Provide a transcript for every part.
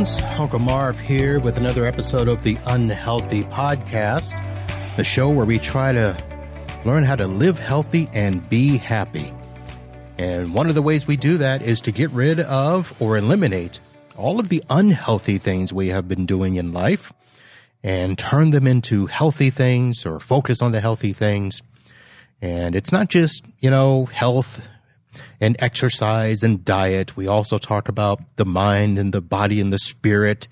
friends. Uncle Marv here with another episode of the Unhealthy Podcast, the show where we try to learn how to live healthy and be happy. And one of the ways we do that is to get rid of or eliminate all of the unhealthy things we have been doing in life and turn them into healthy things or focus on the healthy things. And it's not just, health and exercise and diet. We also talk about the mind and the body and the spirit.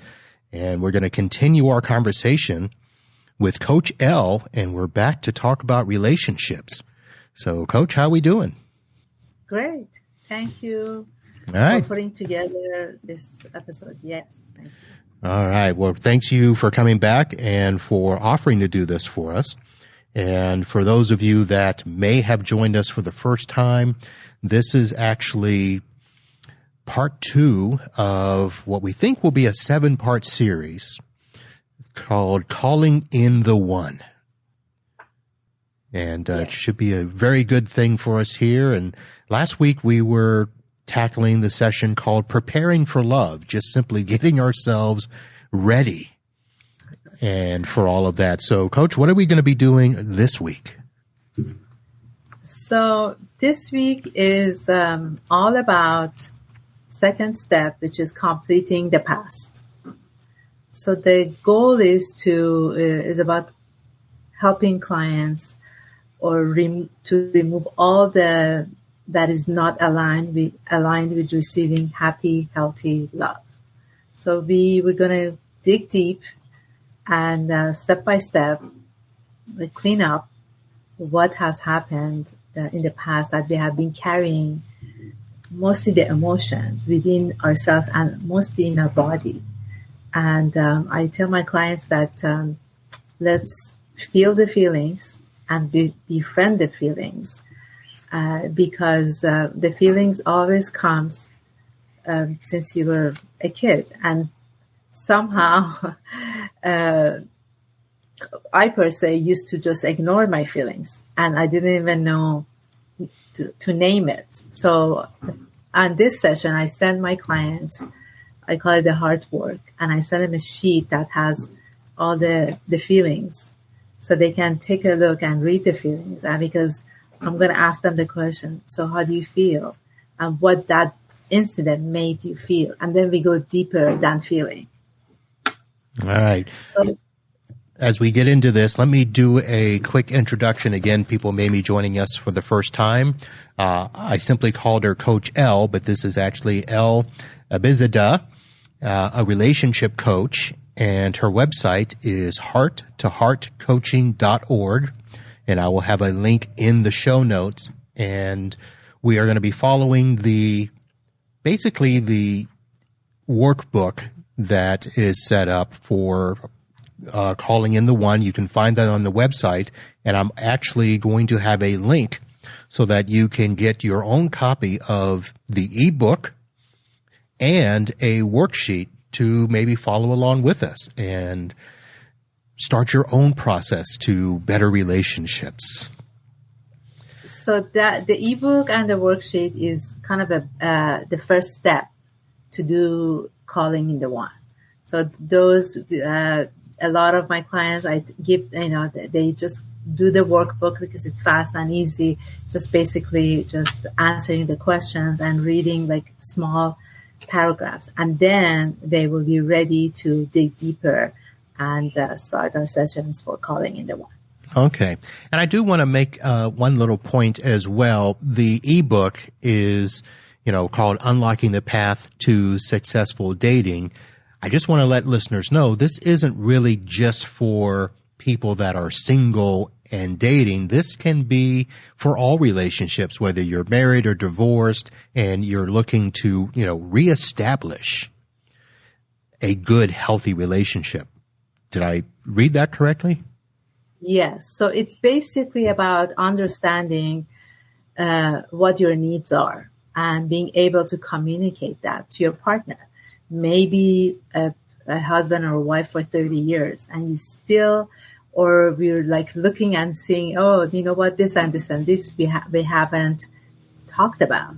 And we're going to continue our conversation with Coach Elle, and we're back to talk about relationships. So, Coach, how are we doing? Great. Thank you for putting together this episode. Yes. Thank you. All right. Well, thanks you for coming back and for offering to do this for us. And for those of you that may have joined us for the first time, this is actually part 2 of what we think will be a 7-part series called Calling in the One. And it should be a very good thing for us here. And last week we were tackling the session called Preparing for Love, just simply getting ourselves ready and for all of that. So, Coach, what are we going to be doing this week? So this week is all about second step, which is completing the past. So the goal is about helping clients to remove all that is not aligned with receiving happy, healthy love. So we're going to dig deep and step by step clean up what has happened in the past that we have been carrying, mostly the emotions within ourselves and mostly in our body. And I tell my clients that let's feel the feelings and befriend the feelings because the feelings always comes since you were a kid. And somehow I per se used to just ignore my feelings and I didn't even know to name it. So on this session, I send my clients, I call it the heart work, and I send them a sheet that has all the feelings so they can take a look and read the feelings. And because I'm going to ask them the question, so how do you feel? And what that incident made you feel? And then we go deeper than feeling. All right. So as we get into this, let me do a quick introduction. Again, people may be joining us for the first time. I simply called her Coach Elle, but this is actually Elle Abizadeh, a relationship coach, and her website is hearttoheartcoaching.org, and I will have a link in the show notes. And we are going to be following basically the workbook that is set up for Calling in the One. You can find that on the website, and I'm actually going to have a link so that you can get your own copy of the ebook and a worksheet to maybe follow along with us and start your own process to better relationships. So that the ebook and the worksheet is kind of the first step to do Calling in the One. So those a lot of my clients, I give, they just do the workbook because it's fast and easy, just basically just answering the questions and reading like small paragraphs. And then they will be ready to dig deeper and start our sessions for Calling in the One. Okay. And I do want to make one little point as well. The ebook is, called Unlocking the Path to Successful Dating. I just want to let listeners know this isn't really just for people that are single and dating. This can be for all relationships, whether you're married or divorced and you're looking to, reestablish a good, healthy relationship. Did I read that correctly? Yes. So it's basically about understanding what your needs are and being able to communicate that to your partner. Maybe a husband or a wife for 30 years and you still, or we're like looking and seeing, oh, you know what, this and this and this we haven't talked about.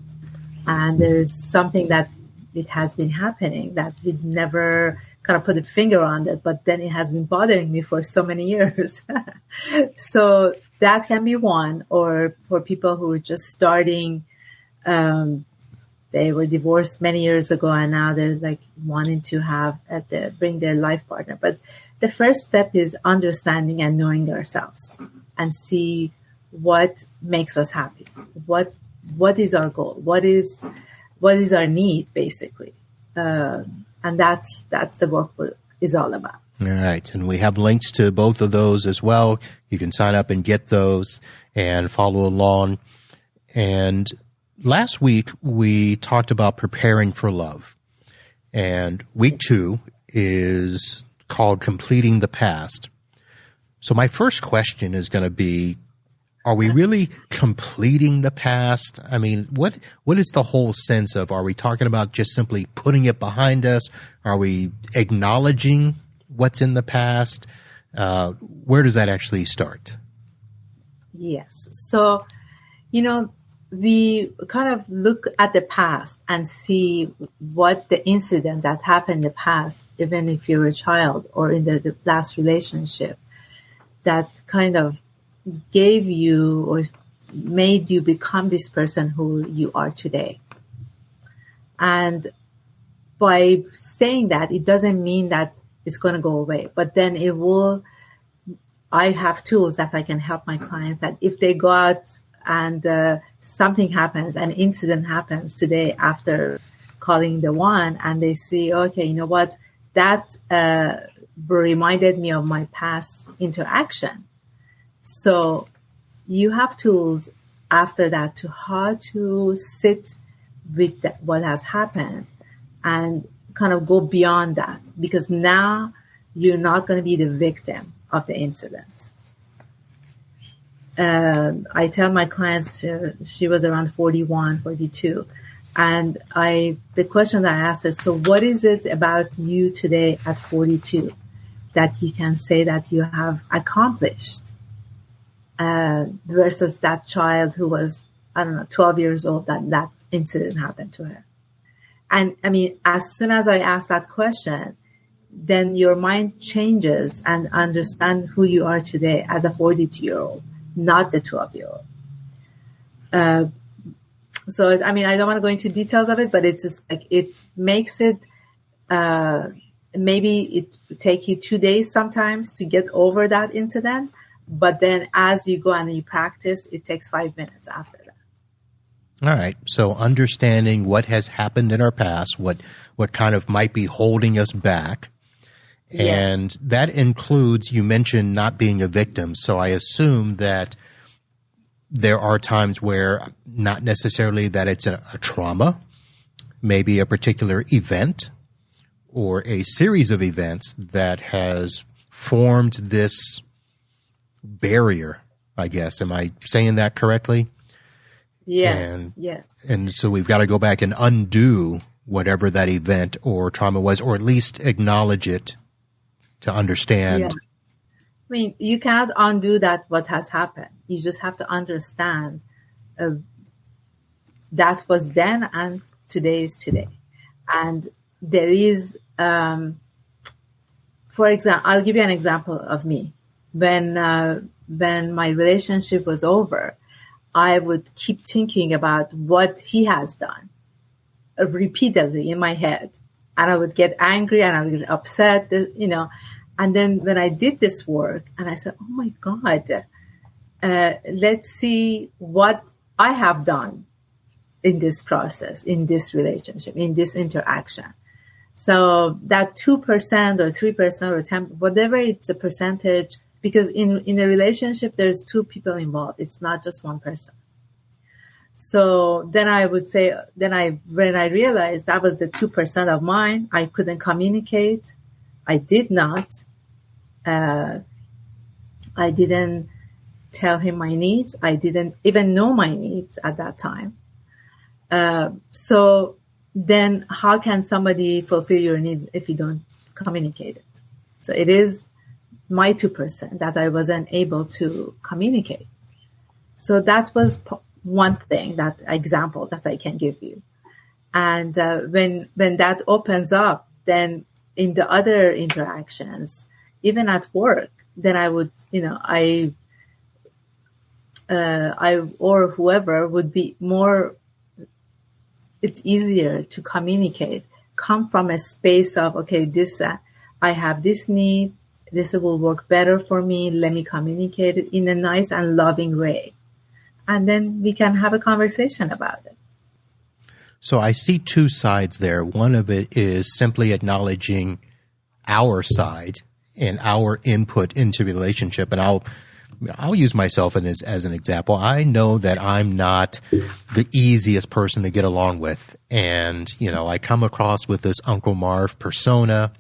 And there's something that it has been happening that we never kind of put a finger on it, but then it has been bothering me for so many years. So that can be one. Or for people who are just starting, they were divorced many years ago and now they're like wanting to have bring their life partner. But the first step is understanding and knowing ourselves and see what makes us happy. What is our goal? What is our need, basically? And that's the workbook is all about. All right. And we have links to both of those as well. You can sign up and get those and follow along. And last week we talked about preparing for love. And week 2 is called Completing the Past. So my first question is going to be, are we really completing the past? I mean, what is the whole sense of, are we talking about just simply putting it behind us? Are we acknowledging what's in the past? Where does that actually start? Yes. So, we kind of look at the past and see what the incident that happened in the past, even if you're a child or in the last relationship, that kind of gave you or made you become this person who you are today. And by saying that, it doesn't mean that it's going to go away, but then it will. I have tools that I can help my clients that if they go out and something happens, an incident happens today after calling the one, and they see, okay, you know what, that reminded me of my past interaction. So you have tools after that to how to sit with what has happened and kind of go beyond that, because now you're not going to be the victim of the incident. I tell my clients, she was around 41, 42. And the question that I asked her, so what is it about you today at 42 that you can say that you have accomplished? Versus that child who was, 12 years old, that incident happened to her. And I mean, as soon as I ask that question, then your mind changes and understand who you are today as a 42-year-old, not the 12-year-old. So, I mean, I don't want to go into details of it, but it's just like, it makes it, maybe it would take you 2 days sometimes to get over that incident. But then as you go and you practice, it takes 5 minutes after that. All right. So understanding what has happened in our past, what kind of might be holding us back. Yes. And that includes, you mentioned not being a victim. So I assume that there are times where not necessarily that it's a trauma, maybe a particular event or a series of events that has formed this barrier, I guess. Am I saying that correctly? Yes, yes. And so we've got to go back and undo whatever that event or trauma was, or at least acknowledge it to understand. Yeah. I mean, you cannot undo what has happened. You just have to understand that was then and today is today. And there is, for example, I'll give you an example of me. When my relationship was over, I would keep thinking about what he has done repeatedly in my head. And I would get angry and I would get upset, And then when I did this work and I said, oh my God, let's see what I have done in this process, in this relationship, in this interaction. So that 2% or 3% or 10%, whatever it's a percentage, because in a relationship, there's two people involved. It's not just one person. So then I would say, when I realized that was the 2% of mine, I couldn't communicate. I did not. I didn't tell him my needs. I didn't even know my needs at that time. So then how can somebody fulfill your needs if you don't communicate it? So it is my 2% that I wasn't able to communicate. So that was one thing, that example that I can give you. And when that opens up, then in the other interactions, even at work, then I would, I or whoever would be more, it's easier to communicate, come from a space of, okay, this, I have this need, this will work better for me, let me communicate it in a nice and loving way. And then we can have a conversation about it. So I see two sides there. One of it is simply acknowledging our side and our input into the relationship. And I'll use myself as an example. I know that I'm not the easiest person to get along with. And, I come across with this Uncle Marv persona,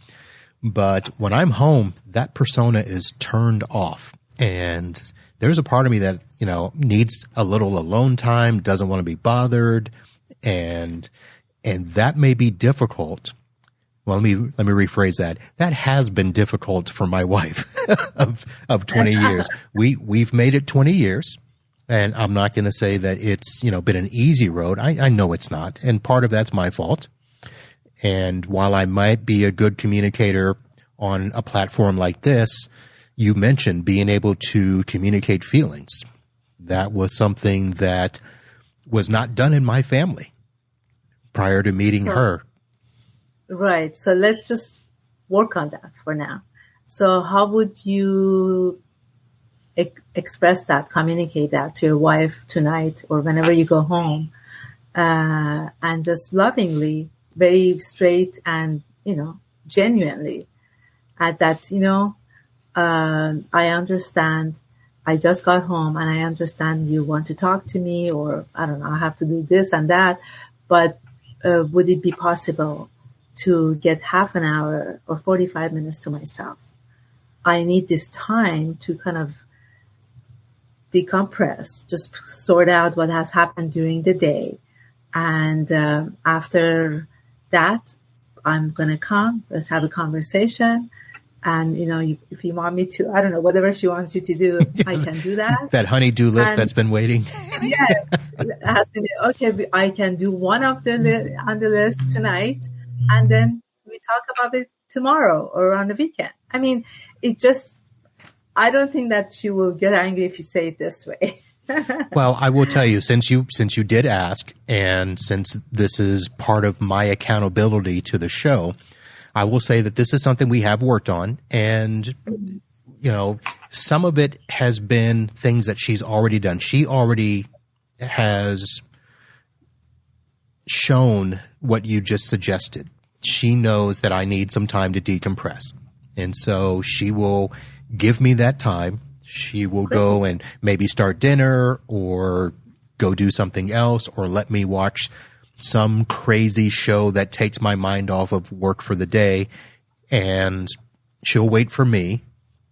but when I'm home, that persona is turned off. And there's a part of me that, needs a little alone time, doesn't want to be bothered. And that may be difficult. Well, let me rephrase that. That has been difficult for my wife of 20 years. We've made it 20 years, and I'm not going to say that it's, been an easy road. I know it's not. And part of that's my fault. And while I might be a good communicator on a platform like this, you mentioned being able to communicate feelings. That was something that was not done in my family prior to meeting her. Right. So let's just work on that for now. So how would you express that, communicate that to your wife tonight or whenever you go home, and just lovingly, very straight and, genuinely at that, I understand. I just got home and I understand you want to talk to me, or I don't know, I have to do this and that, but would it be possible to get half an hour or 45 minutes to myself? I need this time to kind of decompress, just sort out what has happened during the day. And after that, I'm going to come, let's have a conversation. And, if you want me to, I don't know, whatever she wants you to do, I can do that. That honey-do list that's been waiting. Yeah. Okay, I can do one of on the list tonight, and then we talk about it tomorrow or on the weekend. I mean, I don't think that she will get angry if you say it this way. Well, I will tell you, since you did ask, and since this is part of my accountability to the show, I will say that this is something we have worked on, and, some of it has been things that she's already done. She already has shown what you just suggested. She knows that I need some time to decompress. And so she will give me that time. She will go and maybe start dinner or go do something else, or let me watch some crazy show that takes my mind off of work for the day. And she'll wait for me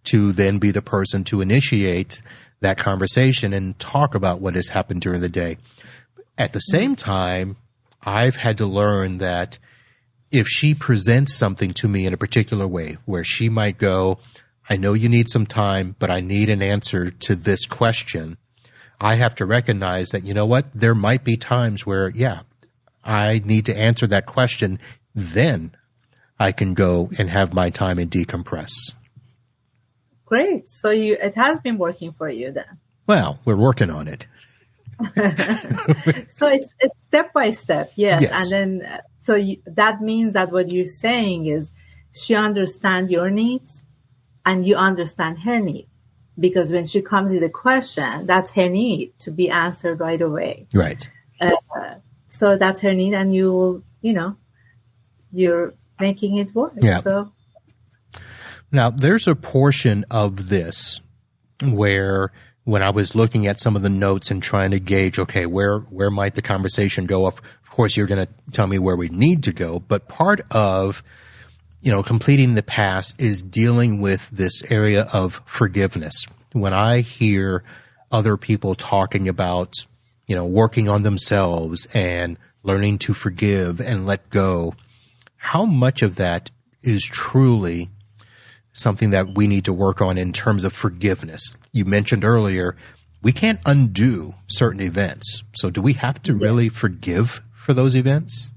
to then be the person to initiate that conversation and talk about what has happened during the day. At the same time, I've had to learn that if she presents something to me in a particular way, where she might go, I know you need some time, but I need an answer to this question, I have to recognize that, you know what, there might be times where, I need to answer that question, then I can go and have my time and decompress. Great. So it has been working for you then. Well, we're working on it. So it's step by step. Yes. And then, that means that what you're saying is she understands your needs and you understand her need, because when she comes with a question, that's her need to be answered right away. Right. So that's her need, and you will, you're making it work. Yeah. So now there's a portion of this where, when I was looking at some of the notes and trying to gauge, okay, where might the conversation go? Of course, you're going to tell me where we need to go, but part of, completing the past is dealing with this area of forgiveness. When I hear other people talking about, working on themselves and learning to forgive and let go, how much of that is truly something that we need to work on in terms of forgiveness? You mentioned earlier, we can't undo certain events. So do we have to really forgive for those events?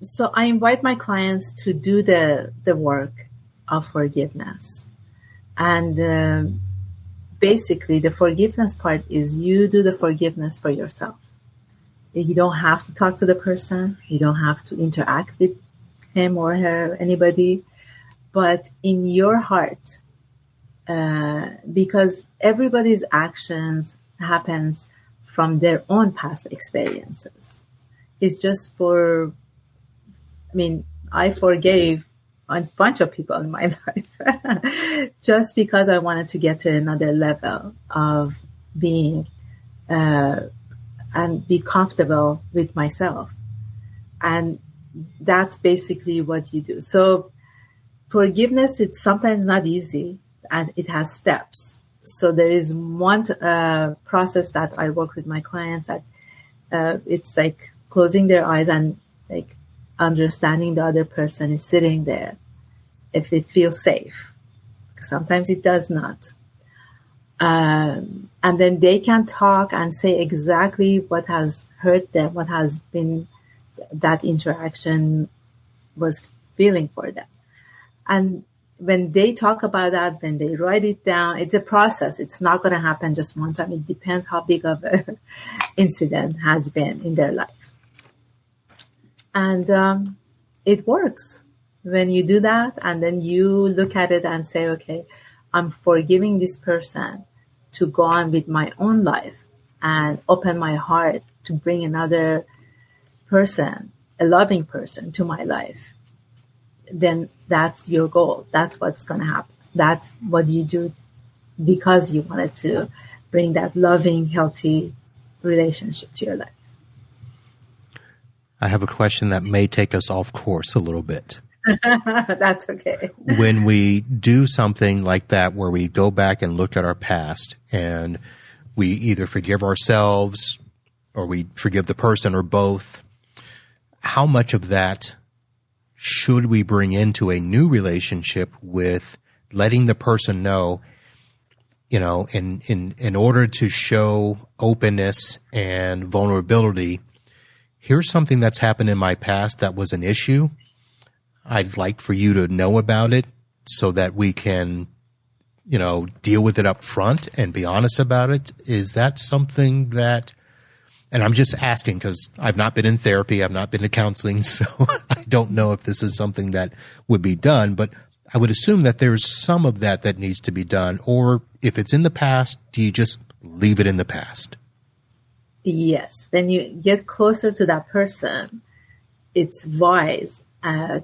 So I invite my clients to do the work of forgiveness. And basically, the forgiveness part is you do the forgiveness for yourself. You don't have to talk to the person. You don't have to interact with him or her, anybody. But in your heart, because everybody's actions happens from their own past experiences. It's just I forgave a bunch of people in my life just because I wanted to get to another level of being and be comfortable with myself. And that's basically what you do. So forgiveness, it's sometimes not easy and it has steps. So there is one process that I work with my clients that it's like closing their eyes and like understanding the other person is sitting there if it feels safe. Sometimes it does not. And then they can talk and say exactly what has hurt them, what has been that interaction was feeling for them. And when they talk about that, when they write it down, it's a process. It's not going to happen just one time. It depends how big of an incident has been in their life. And it works when you do that. And then you look at it and say, okay, I'm forgiving this person to go on with my own life and open my heart to bring another person, a loving person to my life. Then that's your goal. That's what's going to happen. That's what you do because you wanted to bring that loving, healthy relationship to your life. I have a question that may take us off course a little bit. That's okay. When we do something like that, where we go back and look at our past and we either forgive ourselves or we forgive the person or both, how much of that should we bring into a new relationship with letting the person know, you know, in order to show openness and vulnerability, here's something that's happened in my past that was an issue. I'd like for you to know about it so that we can, you know, deal with it up front and be honest about it. Is that something that, and I'm just asking because I've not been in therapy, I've not been to counseling, so I don't know if this is something that would be done, but I would assume that there's some of that that needs to be done. Or if it's in the past, do you just leave it in the past? Yes. When you get closer to that person, it's wise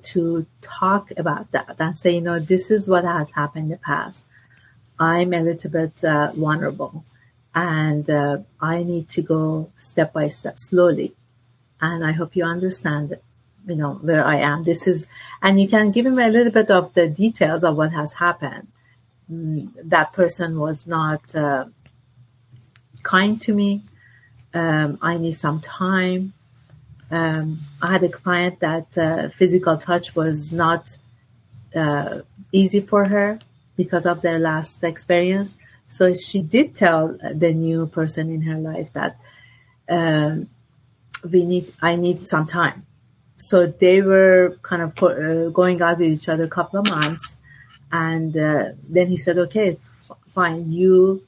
to talk about that and say, you know, this is what has happened in the past. I'm a little bit vulnerable and I need to go step by step slowly. And I hope you understand, you know, where I am. This is, and you can give him a little bit of the details of what has happened. That person was not kind to me. I need some time. I had a client that physical touch was not easy for her because of their last experience. So she did tell the new person in her life that I need some time. So they were kind of going out with each other a couple of months. And then he said, okay, fine.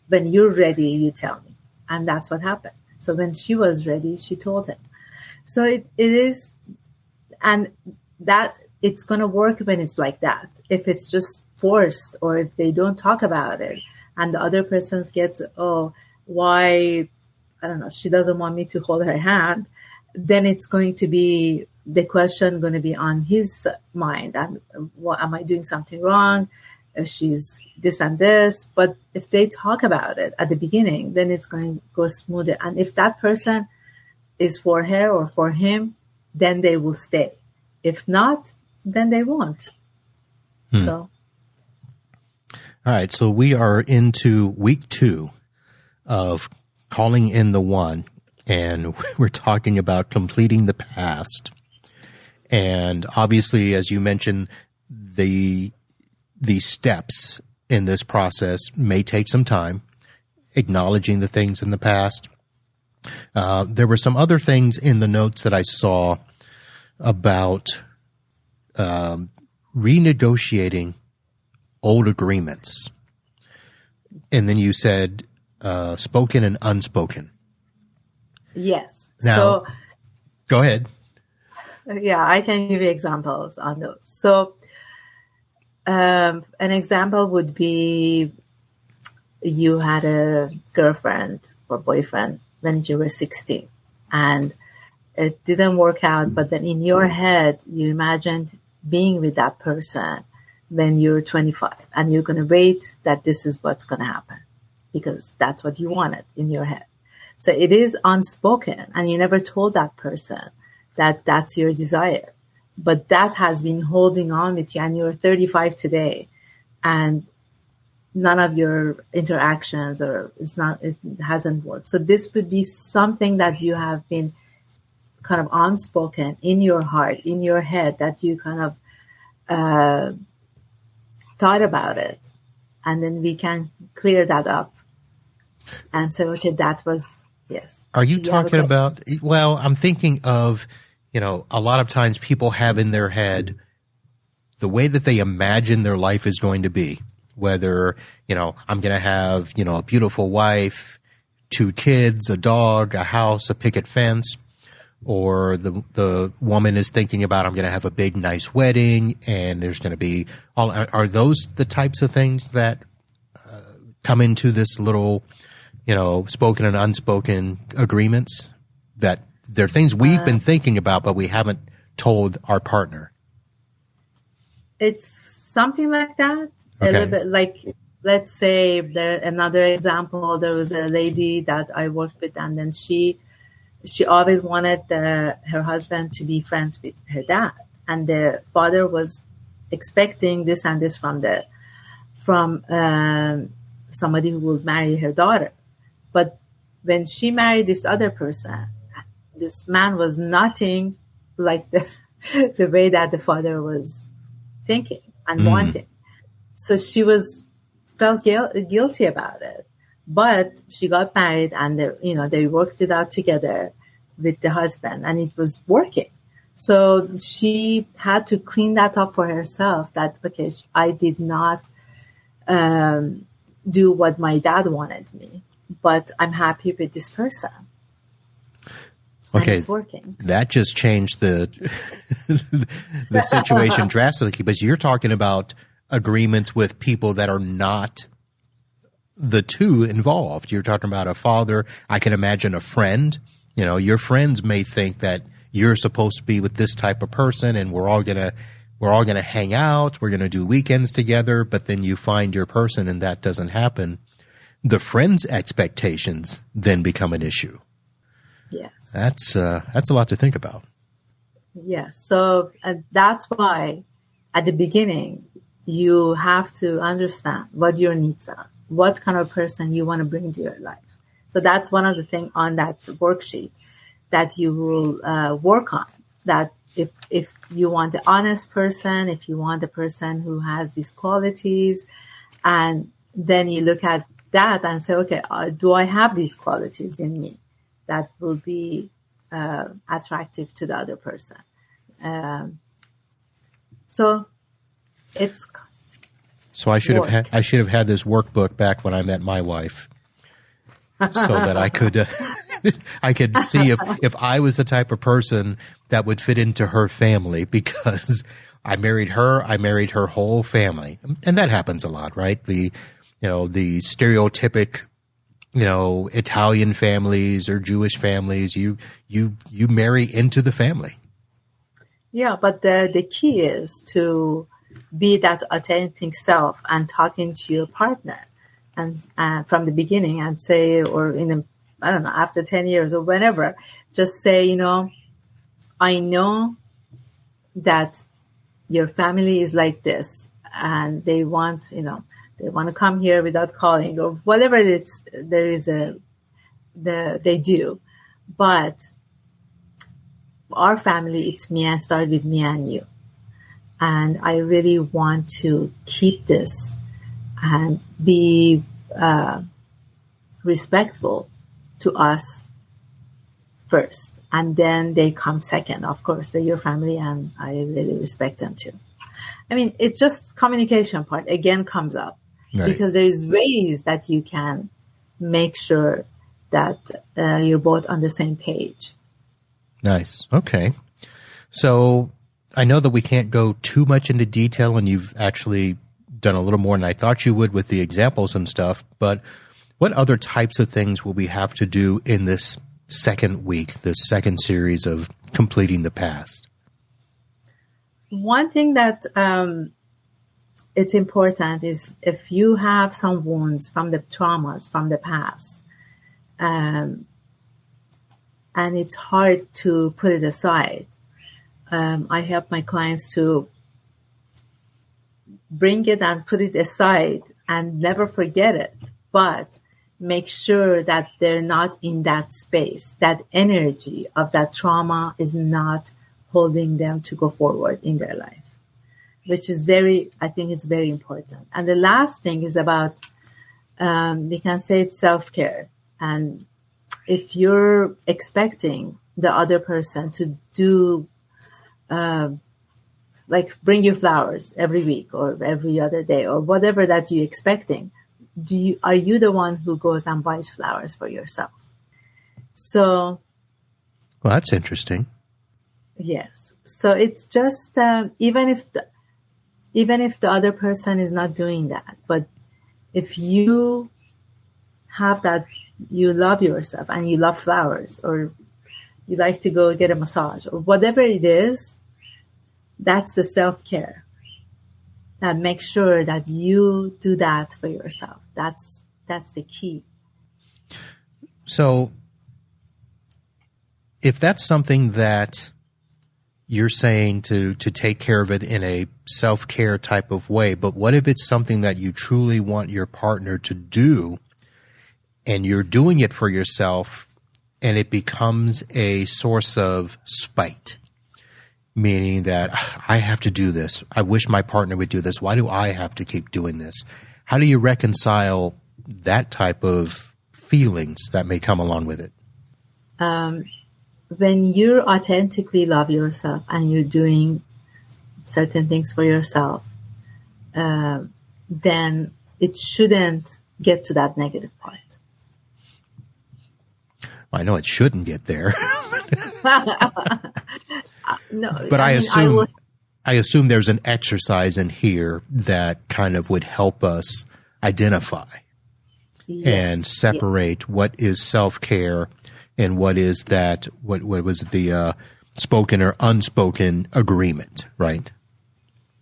When you're ready, you tell me. And that's what happened. So when she was ready, she told him. So it is, and that it's going to work when it's like that. If it's just forced or if they don't talk about it and the other person gets, oh, why, I don't know, she doesn't want me to hold her hand, then it's going to be, the question going to be on his mind. And what, am I doing something wrong? She's this and this. But if they talk about it at the beginning, then it's going to go smoother. And if that person is for her or for him, then they will stay. If not, then they won't. So. All right. So we are into week 2 of calling in the one, and we're talking about completing the past. And obviously, as you mentioned, the steps in this process may take some time, acknowledging the things in the past. There were some other things in the notes that I saw about renegotiating old agreements. And then you said spoken and unspoken. Yes. Now, So, go ahead. yeah, I can give you examples on those. So, an example would be you had a girlfriend or boyfriend when you were 16 and it didn't work out, but then in your head, you imagined being with that person when you're 25 and you're going to wait that this is what's going to happen because that's what you wanted in your head. So it is unspoken and you never told that person that that's your desire, but that has been holding on with you and you're 35 today and none of your interactions or it hasn't worked. So this would be something that you have been kind of unspoken in your heart, in your head, that you kind of thought about it. And then we can clear that up and say, okay, that was, yes. Are you talking about, well, I'm thinking of, a lot of times people have in their head the way that they imagine their life is going to be. Whether, I'm going to have, a beautiful wife, 2 kids, a dog, a house, a picket fence, or the woman is thinking about, I'm going to have a big, nice wedding and there's going to be are those the types of things that come into this little, spoken and unspoken agreements that they're things we've been thinking about, but we haven't told our partner? It's something like that. Okay. A little bit like, let's say another example, there was a lady that I worked with and then she always wanted her husband to be friends with her dad. And the father was expecting this and this from somebody who would marry her daughter. But when she married this other person, this man was nothing like the way that the father was thinking and wanting. So she felt guilty about it, but she got married and they worked it out together with the husband and it was working. So she had to clean that up for herself that, okay, I did not do what my dad wanted me, but I'm happy with this person. Okay, and it's working. That just changed the situation drastically, because you're talking about agreements with people that are not the two involved. You're talking about a father. I can imagine a friend. Your friends may think that you're supposed to be with this type of person, and we're all gonna hang out. We're gonna do weekends together. But then you find your person, and that doesn't happen. The friends' expectations then become an issue. Yes. That's a lot to think about. Yes. So that's why at the beginning, you have to understand what your needs are, what kind of person you want to bring to your life. So that's one of the things on that worksheet that you will work on, that if you want an honest person, if you want a person who has these qualities, and then you look at that and say, okay, do I have these qualities in me that will be attractive to the other person? So I should have had this workbook back when I met my wife, so that I could I could see if I was the type of person that would fit into her family, because I married her whole family, and that happens a lot, right? The stereotypic Italian families or Jewish families, you marry into the family. Yeah, but the key is to be that authentic self and talking to your partner and from the beginning and say, or I don't know, after 10 years or whenever, just say, I know that your family is like this and they want to come here without calling or whatever they do. But our family, it's me, and start with me and you. And I really want to keep this and be respectful to us first, and then they come second. Of course, they're your family, and I really respect them too. I mean, it's just communication part again comes up, Right. because there's ways that you can make sure that you're both on the same page. Nice. Okay. So I know that we can't go too much into detail, and you've actually done a little more than I thought you would with the examples and stuff, but what other types of things will we have to do in this second week, this second series of completing the past? One thing that it's important is if you have some wounds from the traumas from the past, and it's hard to put it aside, I help my clients to bring it and put it aside and never forget it, but make sure that they're not in that space. That energy of that trauma is not holding them to go forward in their life, which is I think it's very important. And the last thing is about, we can say it's self-care. And if you're expecting the other person to do, like bring you flowers every week or every other day or whatever that you're expecting, are you the one who goes and buys flowers for yourself? So, well, that's interesting. Yes. So it's just even if the other person is not doing that, but if you have that, you love yourself and you love flowers, or you like to go get a massage or whatever it is, that's the self-care. That makes sure that you do that for yourself. That's the key. So if that's something that you're saying to take care of it in a self-care type of way, but what if it's something that you truly want your partner to do and you're doing it for yourself and it becomes a source of spite? Meaning that I have to do this. I wish my partner would do this. Why do I have to keep doing this? How do you reconcile that type of feelings that may come along with it? When you authentically love yourself and you're doing certain things for yourself, then it shouldn't get to that negative part. I know it shouldn't get there. No, but I assume there's an exercise in here that kind of would help us identify and separate what is self-care and what is that, what was the spoken or unspoken agreement, right?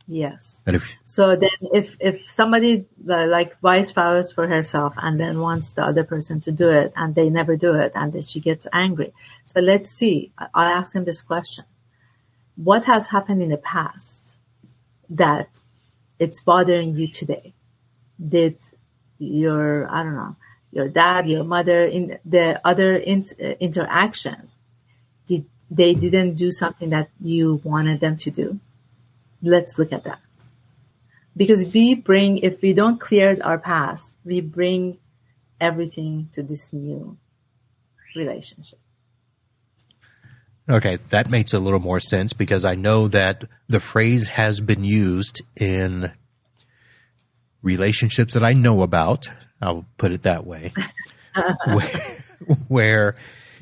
Yes. And so then if somebody like buys flowers for herself and then wants the other person to do it and they never do it and then she gets angry. So let's see, I'll ask him this question. What has happened in the past that it's bothering you today? Did your dad, your mother, in the other interactions, they didn't do something that you wanted them to do? Let's look at that. Because if we don't clear our past, we bring everything to this new relationship. Okay, that makes a little more sense because I know that the phrase has been used in relationships that I know about. I'll put it that way. where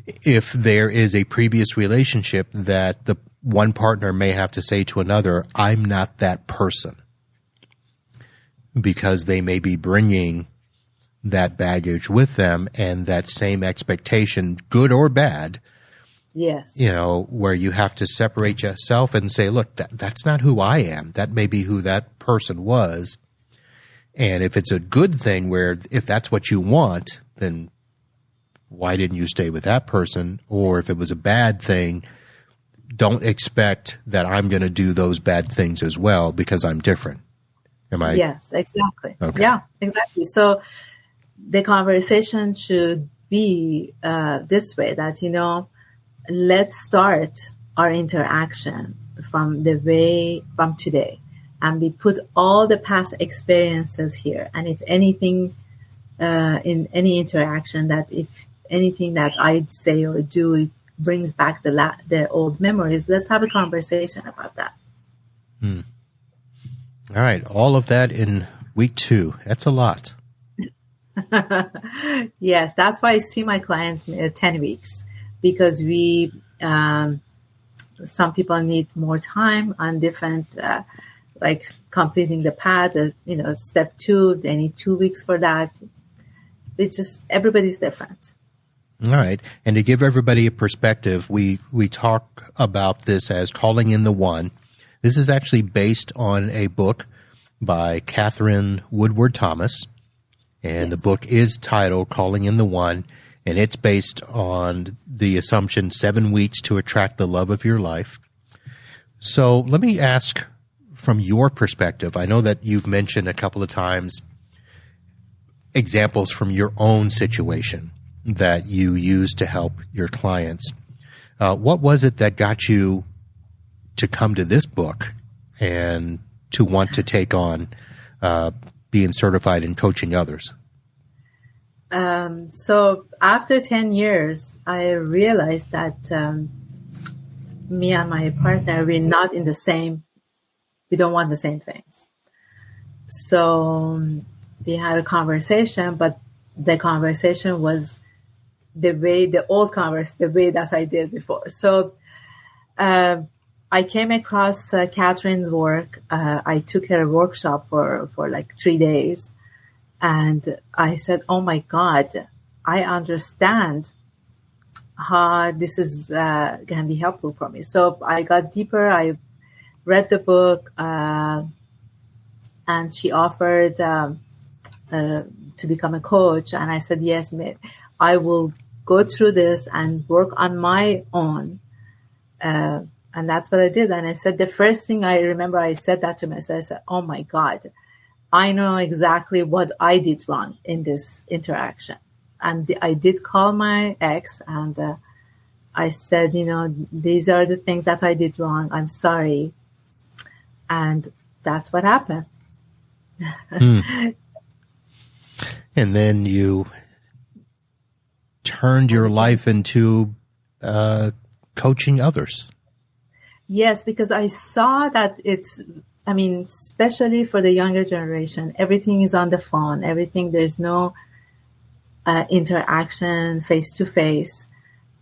if there is a previous relationship that the one partner may have to say to another, I'm not that person, because they may be bringing that baggage with them and that same expectation, good or bad. Yes. Where you have to separate yourself and say, look, that's not who I am. That may be who that person was. And if it's a good thing where if that's what you want, then why didn't you stay with that person? Or if it was a bad thing, don't expect that I'm going to do those bad things as well because I'm different. Am I? Yes, exactly. Okay. Yeah, exactly. So the conversation should be this way, that, let's start our interaction from today. And we put all the past experiences here. And if anything, in any interaction, if anything that I say or do brings back the old memories. Let's have a conversation about that. All right. All of that in week 2. That's a lot. Yes, that's why I see my clients 10 weeks, because some people need more time on different, like completing the path, step 2, they need 2 weeks for that. It's just, everybody's different. All right. And to give everybody a perspective, we talk about this as calling in the one. This is actually based on a book by Catherine Woodward Thomas. And Yes. the book is titled Calling in the One. And it's based on the assumption 7 weeks to attract the love of your life. So let me ask from your perspective. I know that you've mentioned a couple of times examples from your own situation that you use to help your clients. What was it that got you to come to this book and to want to take on being certified in coaching others? So after 10 years, I realized that me and my partner, we're not in the same, we don't want the same things. So we had a conversation, but the conversation was the way that I did before. So I came across Catherine's work. I took her workshop for like 3 days. And I said, oh my God, I understand how this is can be helpful for me. So I got deeper. I read the book, and she offered to become a coach. And I said, yes, I will go through this and work on my own. And that's what I did. And I said, the first thing I remember, I said that to myself. I said, oh my God, I know exactly what I did wrong in this interaction. And I did call my ex and I said, these are the things that I did wrong. I'm sorry. And that's what happened. And then you turned your life into coaching others. Yes, because I saw that especially for the younger generation, everything is on the phone. There's no interaction face to face.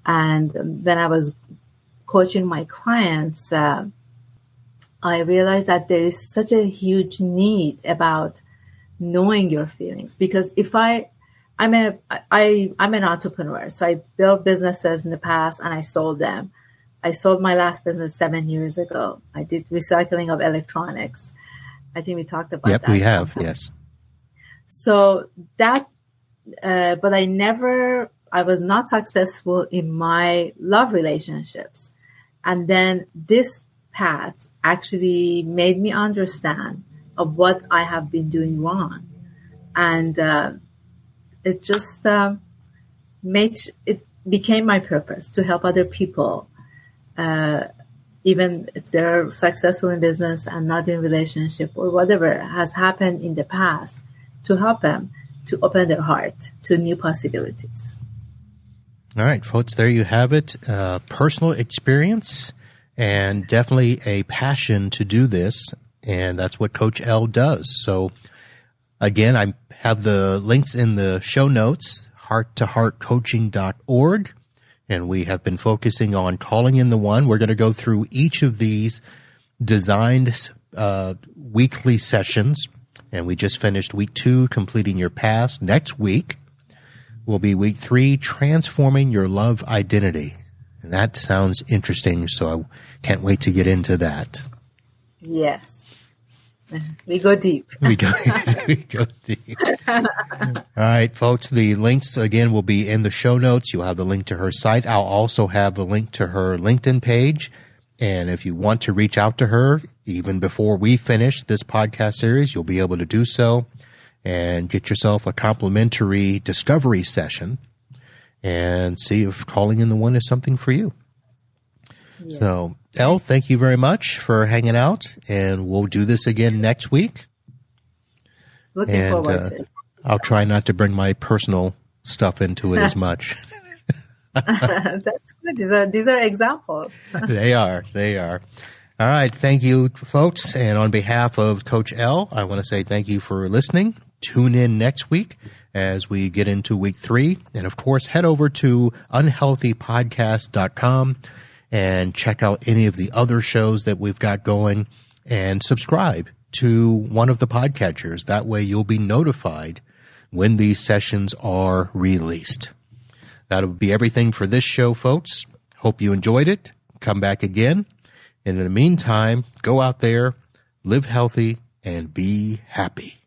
And when I was coaching my clients, I realized that there is such a huge need about knowing your feelings. Because if I'm an entrepreneur, so I built businesses in the past and I sold them. I sold my last business 7 years ago. I did recycling of electronics. I think we talked about that. Yep, we have, yes. So that, but I was not successful in my love relationships. And then this path actually made me understand of what I have been doing wrong. And it just it became my purpose to help other people. Even if they're successful in business and not in relationship or whatever has happened in the past, to help them to open their heart to new possibilities. All right, folks, there you have it. Personal experience and definitely a passion to do this. And that's what Coach Elle does. So again, I have the links in the show notes, hearttoheartcoaching.org. And we have been focusing on calling in the one. We're going to go through each of these designed weekly sessions. And we just finished week 2, completing your past. Next week will be week 3, transforming your love identity. And that sounds interesting. So I can't wait to get into that. Yes. We go deep. We go deep. All right, folks, the links, again, will be in the show notes. You'll have the link to her site. I'll also have a link to her LinkedIn page. And if you want to reach out to her, even before we finish this podcast series, you'll be able to do so and get yourself a complimentary discovery session and see if calling in the one is something for you. Yes. So, Elle, thank you very much for hanging out, and we'll do this again next week. Looking forward to it. I'll try not to bring my personal stuff into it as much. That's good. These are examples. They are. All right. Thank you, folks. And on behalf of Coach Elle, I want to say thank you for listening. Tune in next week as we get into week 3. And of course, head over to unhealthypodcast.com and check out any of the other shows that we've got going and subscribe to one of the podcatchers. That way you'll be notified when these sessions are released. That'll be everything for this show, folks. Hope you enjoyed it. Come back again. And in the meantime, go out there, live healthy, and be happy.